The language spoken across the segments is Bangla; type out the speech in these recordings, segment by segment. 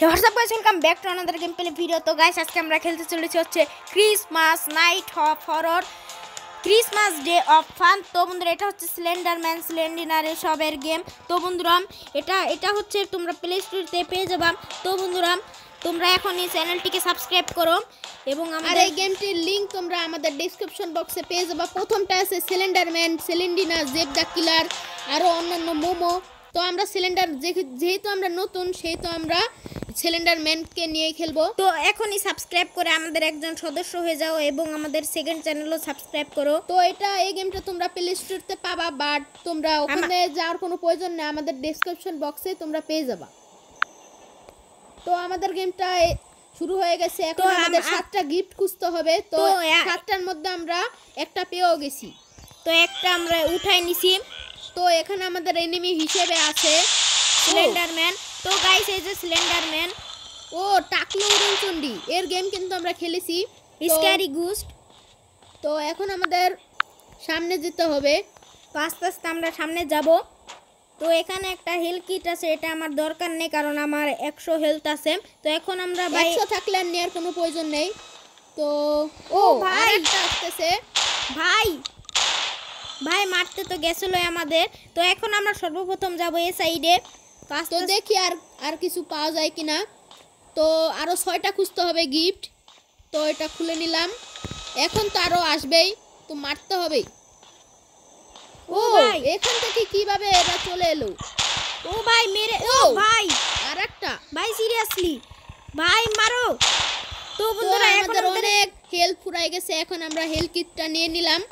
WhatsApp guys, welcome back to another game play video. তো গাইস, আজকে আমরা খেলতে চলেছি হচ্ছে Christmas night of horror, Christmas day of fun. তো বন্ধুরা, এটা হচ্ছে স্লেন্ডারম্যান স্লেন্ডিনার সবের গেম। তো বন্ধুরা, এটা হচ্ছে তোমরা প্লে স্টোরতে পেয়ে যাবা। তো বন্ধুরা, তোমরা এখন এই চ্যানেলটিকে সাবস্ক্রাইব করো এবং আমাদের এই গেমটির লিংক তোমরা আমাদের ডেসক্রিপশন বক্সে পেয়ে যাবা। প্রথমটা আছে স্লেন্ডারম্যান, সেলেন্ডিনা, জেব দ্য কিলার, আরও অন্যান্য মোমো। তো আমরা যেহেতু আমরা নতুন, সেহেতু আমরা স্লেন্ডারম্যানকে নিয়ে খেলবো। তো এখনই সাবস্ক্রাইব করে আমাদের একজন সদস্য হয়ে যাও এবং আমাদের সেকেন্ড চ্যানেলও সাবস্ক্রাইব করো। তো এই গেমটা তোমরা প্লে স্টোরতে পাবা, বাট তোমরা ওখানে যাওয়ার কোনো প্রয়োজন নেই, আমাদের ডেসক্রিপশন বক্সে তোমরা পেয়ে যাবা। তো আমাদের গেমটা শুরু হয়ে গেছে। এখন আমাদের 7টা গিফট খুঁজতে হবে। তো 7টার মধ্যে আমরা একটা পেয়েও গেছি। তো একটা আমরা উঠাই নিছি। তো এখানে আমাদের এনিমি হিসেবে আছে স্লেন্ডারম্যান। তো গাইস, এই যে স্লেন্ডারম্যান ও টাকলু উড়নচণ্ডী, এর গেম কিন্তু আমরা খেলেছি, স্ক্যারি ঘোস্ট। তো এখন আমাদের সামনে যেতে হবে। তো আস্তে আস্তে আমরা সামনে যাব। তো এখানে একটা হেলথ কিট আছে, এটা আমার দরকার নেই কারণ আমার 100 হেলথ আছে। তো এখন আমরা 100 থাকলে আর নেওয়ার কোনো প্রয়োজন নেই। তো ও ভাই আসতেছে, ভাই মারতে তো গেছিল আমাদের। তো এখন আমরা সর্বপ্রথম যাব এই সাইডে। তো দেখি আর কিছু পাওয়া যায় কিনা। তো আরো 6টা খুঁজতে হবে গিফট। তো এটা খুলে নিলাম। এখন তো আরো আসবেই, তো মারতে হবে। ও ভাই, এখান থেকে কিভাবে এরা চলে এলো? ও ভাই মেরে, ও ভাই আরেকটা ভাই, সিরিয়াসলি ভাই মারো। তো বন্ধুরা, আমাদের অনেক হেল্প ফুরাই গেছে। এখন আমরা হেলথ কিটটা নিয়ে নিলাম।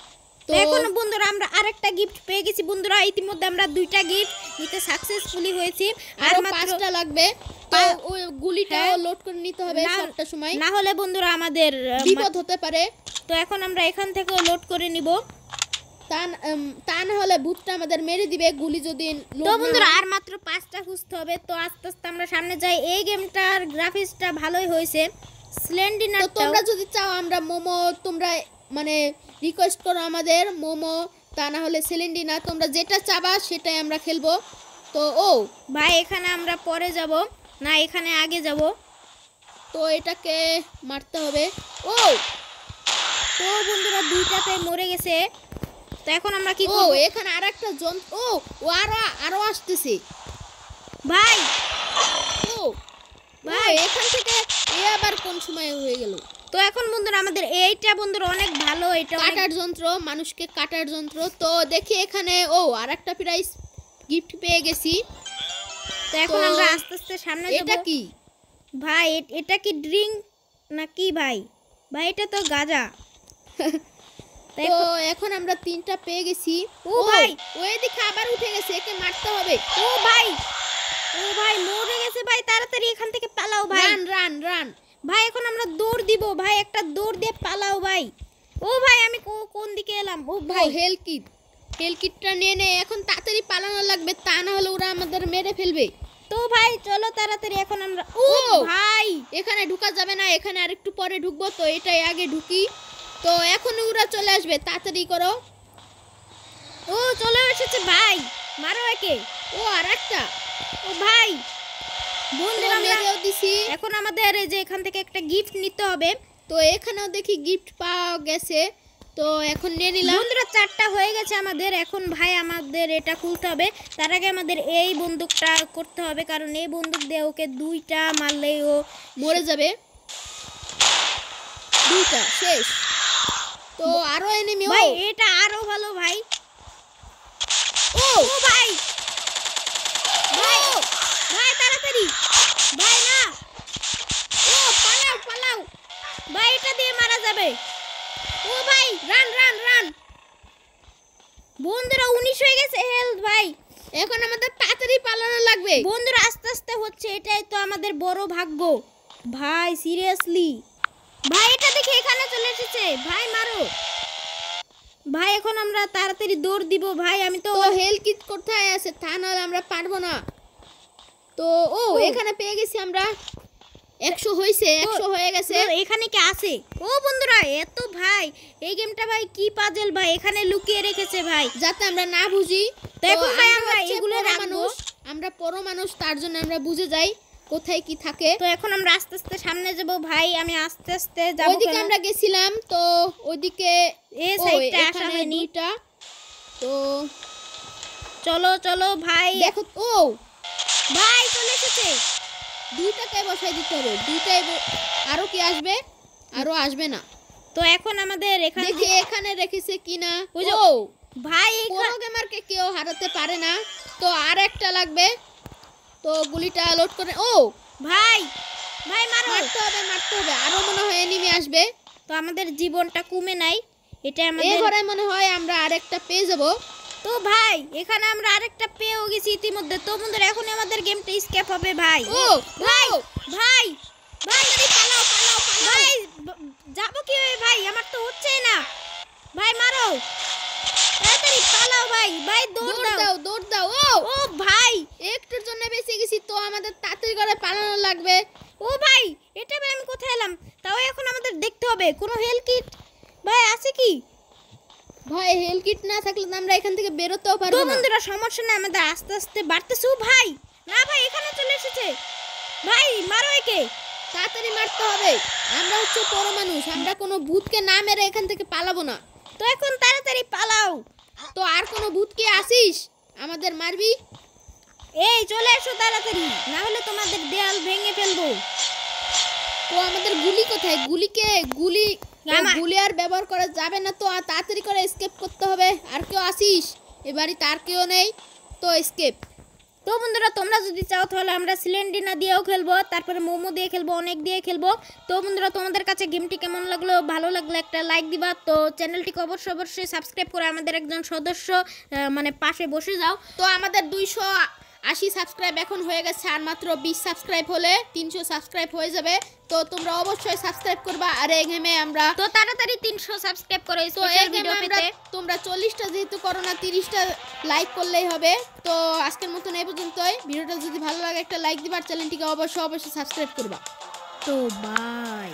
তো এখন বন্ধুরা, আমরা আরেকটা গিফট পেয়ে গেছি। বন্ধুরা, ইতিমধ্যে আমরা 2টা গিফট নিতে সাকসেসফুলি হয়েছি, আর 5টা লাগবে। তো ওই গুলিটাও লোড করে নিতে হবে সবটা সময়, না হলে বন্ধুরা আমাদের বিপদ হতে পারে। তো এখন আমরা এখান থেকেও লোড করে নিব, তা না হলে ভূতটা আমাদের মেরে দিবে গুলি যদি। তো বন্ধুরা, আর মাত্র 5টা খুঁজতে হবে। তো আস্তে আস্তে আমরা সামনে যাই। এই গেমটার গ্রাফিক্সটা ভালোই হয়েছে। স্লেন্ডিনার, তো তোমরা যদি চাও আমরা মোমো, তোমরা মানে রিকোয়েস্ট করো আমাদের মোমো, তা না হলে সেলেন্ডিনা, তোমরা যেটা চাবা সেটাই আমরা খেলবো। তো ও ভাই, এখানে আমরা পরে যাব না, এখানে আগে যাব। তো এটাকে মারতে হবে। ও তো বন্ধুরা, 2টাতে মরে গেছে। তো এখন আমরা কি করব? এখানে আরেকটা যন্ত্র। ও আরো আসতেছে ভাই। ও ভাই, এখান থেকে আবার কোন সময় হয়ে গেল? তো এখন বন্ধুরা, আমাদের এইটা বন্ধুরা অনেক ভালো, এটা কাটার যন্ত্র, মানুষকে কাটার যন্ত্র। তো দেখি এখানে আরেকটা প্রাইস গিফট পেয়ে গেছি। তো এখন আমরা আস্তে আস্তে সামনে যাব। এটা কি ভাই? এটা কি ড্রিঙ্ক নাকি ভাই? ভাই এটা তো গাঁজা। তো এখন আমরা 3টা পেয়ে গেছি। ও ভাই, ওই দিকে আবার উঠে গেছে, একে মারতে হবে। ও ভাই মরে গেছে ভাই, তাড়াতাড়ি এখান থেকে পালাও ভাই। রান ভাই, এখন আমরা দৌড় দিব ভাই, একটা দৌড় দিয়ে পালাও ভাই। ও ভাই, আমি কোন দিকে এলাম? ও ভাই, হেলথ কিটটা নিয়ে নে, এখন তাড়াতাড়ি পালানো লাগবে, তা না হলে ওরা আমাদের মেরে ফেলবে। তো ভাই চলো তাড়াতাড়ি, এখন আমরা ভাই এখানে ঢুকা যাবে না, এখানে আরেকটু পরে ঢুকবো। তো এটাই আগে ঢুকি। তো এখন ওরা চলে আসবে, তাড়াতাড়ি করো। ও চলে এসেছে ভাই, মারো একে। আরেকটা। ও ভাই, বন্ধুরা মেরেও দিছি। এখন আমাদের এই যে এখান থেকে একটা গিফট নিতে হবে। তো এখানেও দেখি গিফট পাওয়া গেছে। তো এখন নিয়ে নিলাম। বন্ধুরা, 4টা হয়ে গেছে আমাদের। এখন ভাই আমাদের এটা খুলতে হবে। তার আগে আমাদের এই বন্দুকটা করতে হবে, কারণ এই বন্দুক দিয়ে ওকে 2টা মারলেই ও মরে যাবে। 2টা শেষ। তো আরো এনিমি। ভাই এটা আরো ভালো ভাই। ও ভাই তাড়াতাড়ি ভাই, না পালাও ভাই, এটা দিয়ে মারা যাবে। ও ভাই রান। বন্ধুরা, 19 হয়ে গেছে হেলথ ভাই। এখন আমাদের তাড়াতাড়ি পালানো লাগবে। বন্ধুরা, আস্তে আস্তে হচ্ছে, এটাই তো আমাদের বড় ভাগ্য ভাই, সিরিয়াসলি ভাই। এটা দেখে এখানে চলে এসেছে ভাই, মারো ভাই। এখন আমরা তাড়াতাড়ি দৌড় দিব ভাই। আমি তো হেলথ কিট কোথায় আছে? তা নাহলে আমরা পারবো না। তো এখানে পেয়ে গেছি আমরা। 100 হয়েছে, 100 হয়ে গেছে। এখানে কি আছে? ও বন্ধুরা, এত ভাই এই গেমটা ভাই কি পাজল ভাই, এখানে লুকিয়ে রেখেছে ভাই, যাতে আমরা না বুঝি। তো এখন ভাই আমরা এগুলো আমরা পরো মানুষ, তার জন্য আমরা বুঝে যাই। কোথায় কি থাকে। তো এখন আমরা আস্তে আস্তে সামনে যাব ভাই, আমি আস্তে আস্তে যাব। ওইদিকে আমরা গেছিলাম, তো ওইদিকে এই সাইডটা আসা এখানে হয়নি। দুইটা, তো চলো চলো ভাই, দেখো ও ভাই চলে এসেছে। দুইটাকে বসাই দিতে হবে, দুইটাই আরো কি আসবে? আরো আসবে না। তো এখন আমাদের এখানে দেখি এখানে রেখেছে কিনা। ওই যে ও ভাই কোনো গেমারকে কেউ হারাতে পারে না। তো আর একটা লাগবে, তো গুলিটা লোড করে। ও ভাই ভাই মারো, মারতে হবে মারতে হবে, আরো মনে হয় এনিমি আসবে। তো আমাদের জীবনটা কমে নাই, এটা এই আমাদের। ঘরে মনে হয় আমরা আরেকটা পেয়ে যাব। তো ভাই এখানে আমরা আরেকটা পেয়েও গেছি ইতিমধ্যে। তো বন্ধুরা এখন আমাদের গেমটা স্কেপ হবে ভাই। ও ভাই ভাই ভাই পালাও পালাও ভাই, যাবো কিভাবে ভাই? আমার তো হচ্ছেই না ভাই, মারো তাড়াতাড়ি পালাও ভাই, ভাই দৌড় দৌড় দাও। দাও দৌড় দাও। ও ও ভাই একটুর জন্য বেঁচে গেছি, তো আমাদের তাড়াতাড়ি করে পালানো লাগবে। ও ভাই এটা ভাই আমি কোথায় এলাম? তাও এখন আমাদের দেখতে হবে কোনো হেল কিট ভাই আছে কি। ভাই হেল কিট না থাকলে তো আমরা এখান থেকে বেরোতেও তো পারবো না। বন্ধুরা সমস্যা না, আমাদের আস্তে আস্তে বাড়তেছে। ও ভাই না ভাই এখানে চলে এসেছে ভাই, মারো একে তাড়াতাড়ি মারতে হবে। আমরা হচ্ছে বড় মানুষ, আমরা কোনো ভূতকে না মেরে এখান থেকে পালাবো না। তো এখন তাড়াতাড়ি পালাও। তো আর কোনো ভূতকে আসিস আমাদের মারবি? এই চলে এসো তাড়াতাড়ি, না হলে তোমাদের দেয়াল ভেঙে ফেলবো। তো আমাদের গুলি কোথায়? গুলি আমার- গুলি আর ব্যবহার করা যাবে না, তো আর তাড়াতাড়ি করে এসকেপ করতে হবে। আর কেউ আসিস? এবারে তার কেউ নেই, তো এসকেপ। তো বন্ধুরা তোমরা যদি চাও তাহলে আমরা সিলেন্ডিনা দিয়েও খেলবো, তারপরে মোমো দিয়ে খেলবো, অনেক দিয়ে খেলবো। তো বন্ধুরা তোমাদের কাছে গেমটি কেমন লাগলো? ভালো লাগলে একটা লাইক দিবা। তো চ্যানেলটিকে অবশ্যই সাবস্ক্রাইব করে আমাদের একজন সদস্য মানে পাশে বসে যাও। তো আমাদের 280 সাবস্ক্রাইব এখন হয়ে গেছে, আর মাত্র 20 সাবস্ক্রাইব হলে 300 সাবস্ক্রাইব হয়ে যাবে। তো তোমরা অবশ্যই সাবস্ক্রাইব করবা। আর এই গেমে আমরা তো তাড়াতাড়ি 300 সাবস্ক্রাইব করো তো স্পেশাল এই গেমে ভিডিও আমরা পেতে। তোমরা 40টা যেহেতু করো না, 30টা লাইক করলেই হবে। তো আজকের মতন এই পর্যন্তই। ভিডিওটা যদি ভালো লাগে একটা লাইক দিবা, আর চ্যানেলটিকে অবশ্যই সাবস্ক্রাইব করবা। তো বাই।